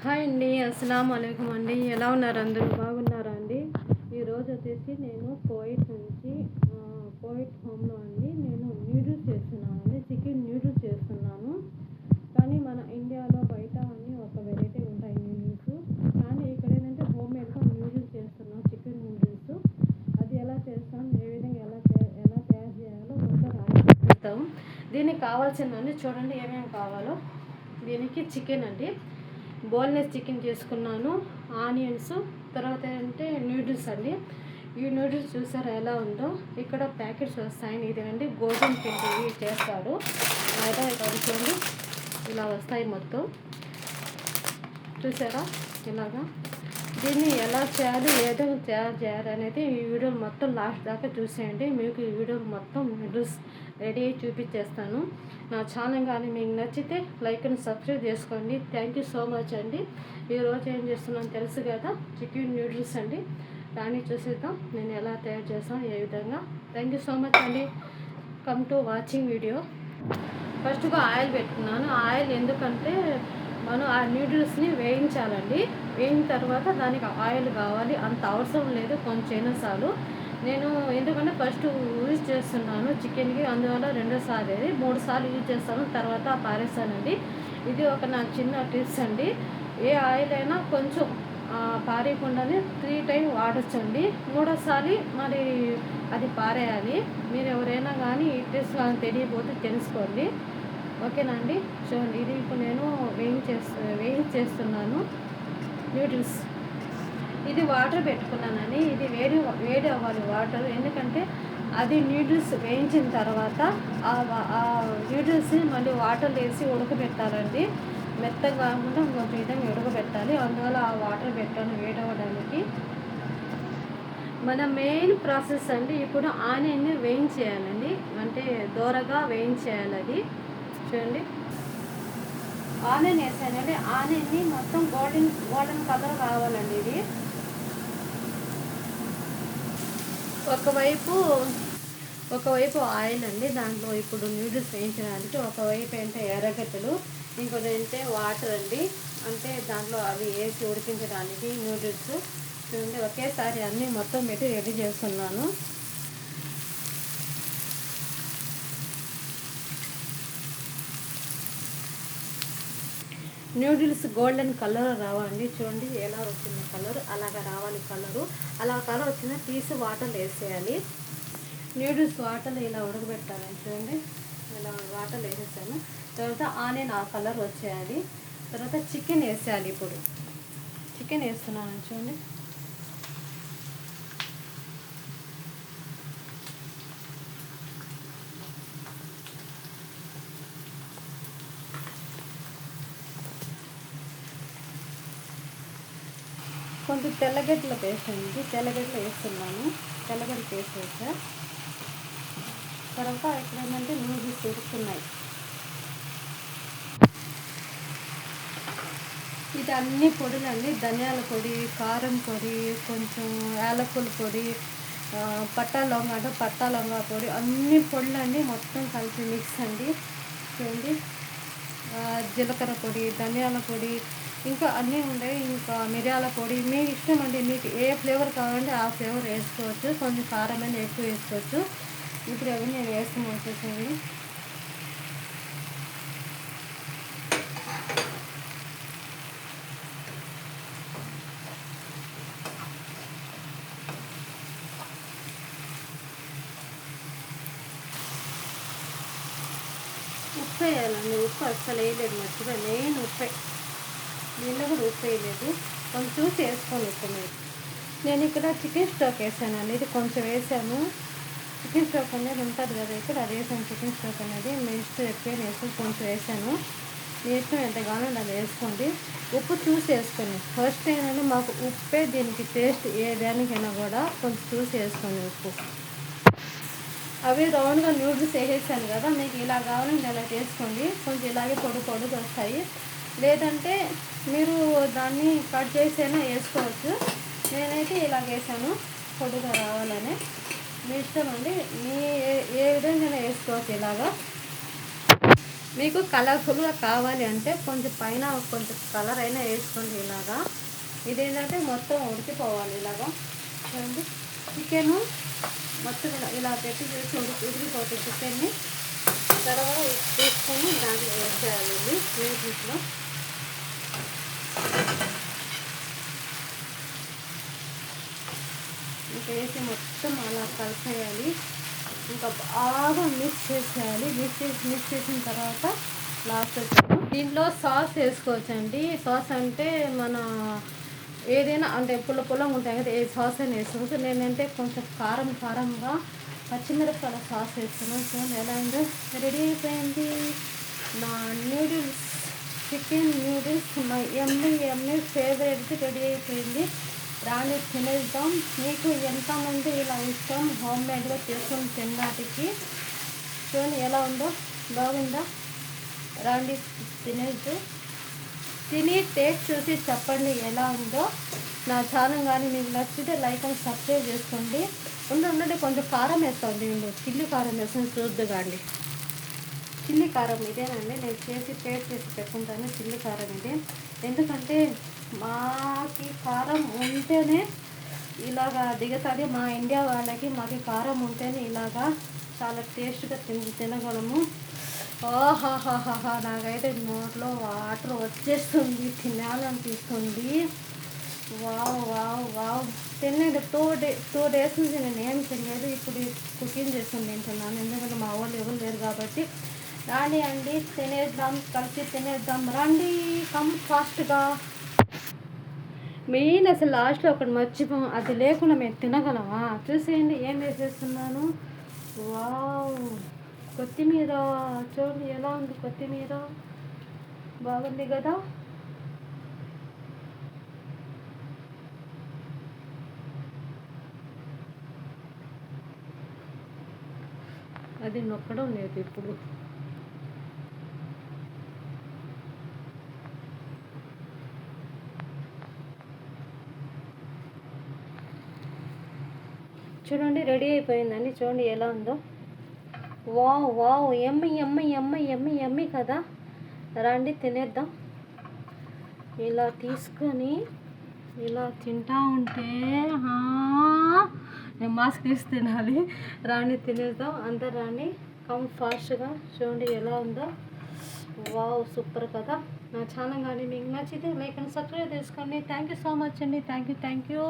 Hi అండి, అస్సలాము అలైకుం అండి. ఎలా ఉన్నారు? అందరూ బాగున్నారా అండి? ఈరోజు వచ్చేసి నేను కోయిట్ నుంచి కోయిట్ హోమ్లో అండి నేను న్యూడిల్స్ చేస్తున్నాను అండి. చికెన్ న్యూడిల్స్ చేస్తున్నాను. కానీ మన ఇండియాలో బయట అన్నీ ఒక వెరైటీ ఉంటాయి న్యూడిల్స్. కానీ ఇక్కడ ఏంటంటే హోమ్ మేడ్గా న్యూడిల్స్ చేస్తున్నాం, చికెన్ న్యూడిల్స్. అది ఎలా చేస్తాం, ఏ విధంగా ఎలా తయారు చేయాలో మొత్తం చూపిస్తాం. దీనికి కావాల్సిందండి చూడండి ఏమేమి కావాలో. దీనికి చికెన్ అండి, బోన్లెస్ చికెన్ చేసుకున్నాను, ఆనియన్స్, తర్వాత ఏంటంటే న్యూడిల్స్ అండి. ఈ న్యూడిల్స్ చూసారా ఎలా ఉందో. ఇక్కడ ప్యాకెట్స్ వస్తాయి, ఇదేనండి గోధుమ పిండి చేస్తారు. అయితే ఇక్కడ చూడండి ఇలా వస్తాయి మొత్తం, చూసారా ఇలాగా. దీన్ని ఎలా చేయాలి, ఏదో తయారు చేయాలి అనేది ఈ వీడియో మొత్తం లాస్ట్ దాకా చూసేయండి. మీకు ఈ వీడియో మొత్తం న్యూడిల్స్ రెడీ అయ్యి చూపించేస్తాను. నా ఛానల్ కానీ మీకు నచ్చితే లైక్ అండ్ సబ్స్క్రైబ్ చేసుకోండి. థ్యాంక్ యూ సో మచ్ అండి. ఈరోజు ఏం చేస్తున్నాను తెలుసు కదా, చికెన్ న్యూడిల్స్ అండి. దాన్ని చూసేద్దాం నేను ఎలా తయారు చేస్తాను, ఏ విధంగా. థ్యాంక్ యూ సో మచ్ అండి. Come to watching video. ఫస్ట్గా ఆయిల్ పెట్టుకున్నాను. ఆయిల్ ఎందుకంటే మనం ఆ న్యూడిల్స్ని వేయించాలండి. వేయిన తర్వాత దానికి ఆయిల్ కావాలి, అంత అవసరం లేదు, కొంచెం చాలు. నేను ఎందుకంటే ఫస్ట్ యూజ్ చేస్తున్నాను చికెన్కి, అందువల్ల 2 సార్లు 3 సార్లు యూజ్ చేస్తాను, తర్వాత పారేస్తానండి. ఇది ఒక నా చిన్న టిప్స్ అండి. ఏ ఆయిల్ అయినా కొంచెం పారేయకుండానే 3 టైం వాడచ్చండి. 3వసారి మరి అది పారేయాలి. మీరు ఎవరైనా కానీ ఈ టిప్స్ కానీ తెలియకపోతే తెలుసుకోండి, ఓకేనా అండి. చూడండి ఇది ఇప్పుడు నేను వేయించేస్తున్నాను న్యూడిల్స్. ఇది వాటర్ పెట్టుకున్నానని, ఇది వేడి అవ్వాలి వాటర్. ఎందుకంటే అది న్యూడిల్స్ వేయించిన తర్వాత ఆ న్యూడిల్స్ని మళ్ళీ వాటర్ వేసి ఉడకబెట్టాలండి. మెత్తగా కాకుండా కొంచెం విధంగా ఉడకబెట్టాలి, అందువల్ల ఆ వాటర్ పెట్టాను వేడవడానికి. మన మెయిన్ ప్రాసెస్ అండి ఇప్పుడు ఆనియన్ని వేయించేయాలండి, అంటే దోరగా వేయించేయాలి. అది చూడండి ఆనియన్ వేసానండి. ఆనియన్ని మొత్తం గోల్డెన్ కలర్ కావాలండి. ఇది ఒకవైపు ఆయిల్ అండి, దాంట్లో ఇప్పుడు న్యూడిల్స్ వేయించడానికి. ఒకవైపు అంటే ఎర్రగడ్డలు, ఇంకోటి అంటే వాటర్ అండి, అంటే దాంట్లో అవి వేసి ఉడికించడానికి న్యూడిల్స్. చూడండి ఒకేసారి అన్నీ మొత్తం పెట్టి రెడీ చేస్తున్నాను. న్యూడిల్స్ గోల్డెన్ కలర్ రావాలండి. చూడండి ఎలా వచ్చింది కలర్, అలాగా రావాలి కలరు. అలా కలర్ వచ్చినా తీసి వాటర్ వేసేయాలి. న్యూడిల్స్ వాటర్ ఇలా ఉడకబెట్టాలని చూడండి, ఇలా వాటర్ వేసేసాను. తర్వాత ఆనియన్ ఆ కలర్ వచ్చేయాలి. తర్వాత చికెన్ వేసేయాలి. ఇప్పుడు చికెన్ వేస్తున్నాను చూడండి. కొంచెం తెల్లగడ్డల పేస్ట్ అండి, తెల్లగడ్డలు వేస్తున్నాను. తెల్లగడ్డ పేస్ట్ వేసా. తర్వాత ఇక్కడ ఏంటంటే న్యూడిల్స్ ఉడుకుతున్నాయి. ఇది అన్ని పొడులండి, ధనియాల పొడి, కారం పొడి, కొంచెం యాలకుల పొడి, పట్టా లవంగా పొడి, అన్ని పొడులండి మొత్తం కలిపి మిక్స్ అండి. చూడండి జీలకర్ర పొడి, ధనియాల పొడి, ఇంకా అన్నీ ఉంటాయి. ఇంకా మిరియాల పొడి, మీ ఇష్టం అండి. మీకు ఏ ఫ్లేవర్ కావాలంటే ఆ ఫ్లేవర్ వేసుకోవచ్చు. కొంచెం కారం అనేది ఎక్కువ వేసుకోవచ్చు. ఇప్పుడు అవి నేను వేసుకుని వచ్చేసేది. ఉప్పు వేయాలండి. ఉప్పు అస్సలు వేయలేదు, మర్చిపోయి. మెయిన్ ఉప్పే, దీనిలో కూడా ఉప్పు వేయలేదు. కొంచెం చూసి వేసుకోండి ఉప్పు మీరు. నేను ఇక్కడ చికెన్ స్టోక్ వేసానండి, ఇది కొంచెం వేసాను. చికెన్ స్టోక్ అనేది ఉంటుంది కదా ఇక్కడ, అది వేసాను. చికెన్ స్టోక్ అనేది మీ ఇష్టం, ఎక్కువ వేసి కొంచెం వేసాను. మీ ఇష్టం ఎంత కావాలంటే అది వేసుకోండి. ఉప్పు చూసి వేసుకోండి. ఫస్ట్ ఏంటంటే మాకు ఉప్పే దీనికి టేస్ట్, ఏ దానికైనా కూడా కొంచెం చూసి వేసుకోండి ఉప్పు. అవి రౌండ్గా న్యూడిల్స్ వేసేసాను కదా, మీకు ఇలా కావాలంటే ఇలా చేసుకోండి. కొంచెం ఇలాగే పొడుగు వస్తాయి. లేదంటే మీరు దాన్ని కట్ చేసైనా వేసుకోవచ్చు. నేనైతే ఇలా వేసాను, పొడుగా రావాలని. మీ ఇష్టం అండి, మీ ఏ విధంగా వేసుకోవచ్చు. ఇలాగా మీకు కలర్ఫుల్గా కావాలి అంటే కొంచెం పైన కొంచెం కలర్ అయినా వేసుకోండి. ఇలాగా ఇదేంటంటే మొత్తం ఉడికిపోవాలి. ఇలాగా చూడండి, చికెను మొత్తం ఇలా పెట్టి చేసి ఉడికిపోతుంది చికెన్ని. తర్వాత తీసుకొని దాంట్లో వేసేయాలి వేసిట్లో. ఇంకా వేసి మొత్తం అలా కలిపేయాలి. ఇంకా బాగా మిక్స్ చేసేయాలి. మిక్స్ చేసిన తర్వాత లాస్ట్ దీంట్లో సాస్ వేసుకోవచ్చండి. సాస్ అంటే మన ఏదైనా అంటే పుల్ల ఉంటాయి కదా, ఏ సాస్ అయినా వేసుకోవచ్చు. నేనంటే కొంచెం కారంగా పచ్చిమిరపకాయల సాస్ వేస్తున్నాను. చూడండి ఎలా ఉందో. రెడీ అయిపోయింది నా నూడిల్స్, చికెన్ నూడిల్స్, మై ఎమ్మె ఫేవరెట్ రెడీ అయిపోయింది. రాని తినేద్దాం. మీకు ఎంతమంది ఇలా ఇష్టం హోమ్ మేడ్గా చేసుకొని తినడానికి? చూడండి ఎలా ఉందో, బాగుందా? రాండి తినేద్దు. తిని టేస్ట్ చూసి చెప్పండి ఎలా ఉందో. నా ఛానల్ కానీ మీకు నచ్చితే లైక్ అని సబ్స్క్రైబ్ చేసుకోండి. ఉండండి కొంచెం కారం వేస్తాను. దీనిలో చిల్లి కారం వేస్తాను, చూద్దు కానీ. చిల్లి కారం ఇదేనండి, నేను టేస్ట్ చేసి పెట్టుకుంటాను. చిల్లి కారం ఇదే. ఎందుకంటే మాకి కారం ఉంటేనే ఇలాగా దిగుతుంది. మా ఇండియా వాళ్ళకి మాకి కారం ఉంటేనే ఇలాగా చాలా టేస్ట్గా తినగలము. ఆహాహాహా, నాకైతే నోట్లో వాటర్ వచ్చేస్తుంది, తినాలనిపిస్తుంది. వావ్ తినలేదు. 2 days నుంచి నేను ఏం తినలేదు. ఇప్పుడు కుకింగ్ చేసుకుని తింటున్నాను, ఎందుకంటే మా వాళ్ళు ఎవరు లేరు కాబట్టి. రండి అండి తినేద్దాం, కలిసి తినేద్దాం. రండి, కమ్ ఫాస్ట్గా. మెయిన్ అసలు లాస్ట్లో ఒకటి మర్చిపోం, అది లేకుండా మేము తినగలమా? చూసేయండి ఏం వేసేస్తున్నాను. వావ్, కొత్తిమీర చూడండి ఎలా ఉంది. కొత్తిమీర బాగుంది కదా. అది నొక్కడం లేదు ఇప్పుడు. చూడండి రెడీ అయిపోయిందండి. చూడండి ఎలా ఉందో. వావ్ ఎమ్మి కదా. రండి తినేద్దాం. ఇలా తీసుకొని ఇలా తింటా ఉంటే నేను మాస్క్ వేసి తినాలి. రాండి తినేద్దాం. అందరు రాండి, కమ్ ఫాస్ట్గా. చూడండి ఎలా ఉందో. వావ్ సూపర్ కదా. నా ఛానల్ కానీ మీకు నచ్చితే లైక్ అండ్ సబ్స్క్రైబ్ చేసుకోండి. థ్యాంక్ యూ సో మచ్ అండి. Thank you.